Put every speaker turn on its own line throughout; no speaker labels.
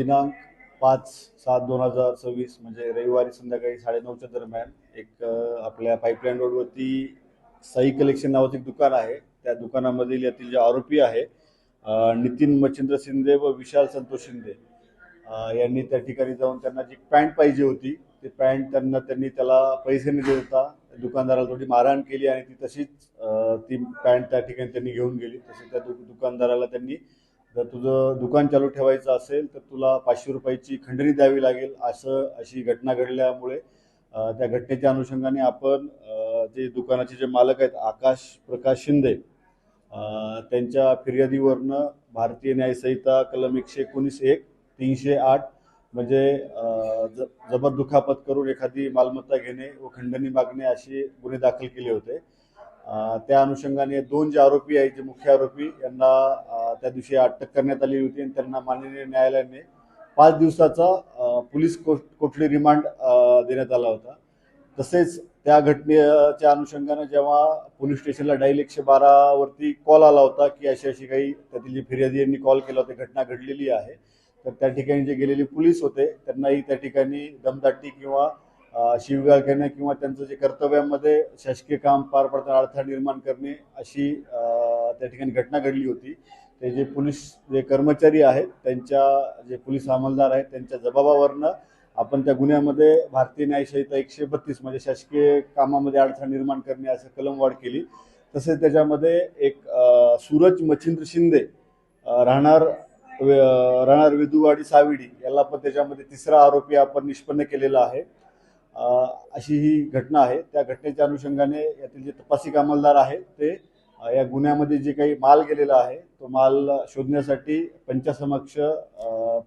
दिनांक 5/7/2026 म्हणजे रविवारी संध्याकाळी 9:30च्या दरम्यान एक आपल्या पाईपलाईन रोडवरती साई कलेक्शन नावाचं एक दुकान आहे. त्या दुकानामधील यातील जे आरोपी आहे नितीन मच्छिंद्र शिंदे व विशाल संतोष शिंदे यांनी त्या ठिकाणी जाऊन त्यांना जी पॅन्ट पाहिजे होती ते पॅन्ट त्यांनी त्याला पैसे न देता दुकानदाराला थोडी मारहाण केली आणि ती तशीच ती पॅन्ट त्या ठिकाणी त्यांनी घेऊन गेली. तसेच त्या दुकानदाराला त्यांनी जर तुझं दुकान चालू ठेवायचं असेल तर तुला 500 रुपयाची खंडणी द्यावी लागेल अशी घटना घडल्यामुळे त्या घटनेच्या अनुषंगाने आपण जे दुकानाचे जे मालक आहेत आकाश प्रकाश शिंदे त्यांच्या फिर्यादीवरनं भारतीय न्याय संहिता कलम 119(1) 308 म्हणजे जबर दुखापत करून एखादी मालमत्ता घेणे व खंडणी मागणे असे गुन्हे दाखल केले होते. त्या अनुषंगाने दोन जे आरोपी आहेत जे मुख्य आरोपी यांना त्या दिवशी अटक करण्यात आली होती आणि त्यांना माननीय न्यायालयाने 5 दिवसाचा पोलीस कोठडी रिमांड देण्यात आला होता. तसेच त्या घटनेच्या अनुषंगाने जेव्हा पोलीस स्टेशनला डायल 112 वरती कॉल आला होता की अशी काही त्यातील जी फिर्यादी यांनी कॉल केला होता घटना घडलेली आहे, तर त्या ठिकाणी जे गेलेले पोलीस होते त्यांनाही त्या ठिकाणी दमदाटी किंवा शिवीगाळ करणे किंवा त्यांचं जे कर्तव्यामध्ये शासकीय काम पार पडताना अडथळा निर्माण करणे अशी त्या ठिकाणी घटना घडली होती. ते जे पोलीस जे कर्मचारी आहेत त्यांच्या जे पोलीस अंमलदार आहेत त्यांच्या जबाबावरनं आपण त्या गुन्ह्यामध्ये भारतीय न्याय संहिता 132 म्हणजे शासकीय कामामध्ये अडथळा निर्माण करणे असं कलमवाढ केली. तसेच त्याच्यामध्ये एक सूरज मच्छिंद्र शिंदे राहणार वेदुवाडी साविडी याला पण त्याच्यामध्ये तिसरा आरोपी आपण निष्पन्न केलेला आहे. अशी ही घटना आहे. त्या घटनेच्या अनुषंगाने यातील जे तपासी अंमलदार आहेत ते या गुन्ह्यामध्ये जे काही माल गेलेला आहे तो माल शोधण्यासाठी पंचासमक्ष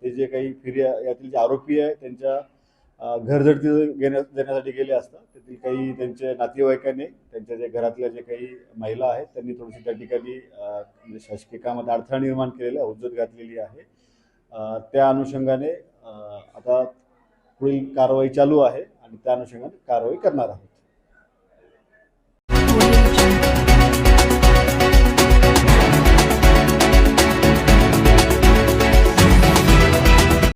ते जे काही यातील जे आरोपी आहे त्यांच्या घरझडती देण्यासाठी गेले असतात. त्यातील काही त्यांच्या नातेवाईकांनी त्यांच्या जे घरातल्या जे काही महिला आहेत त्यांनी थोडीशी त्या ठिकाणी शासकीय कामात अडथळा निर्माण केलेला हुज्जत घातलेली आहे. त्या अनुषंगाने आता पुढील कारवाई चालू आहे आणि त्या अनुषंगाने कारवाई करणार आहोत.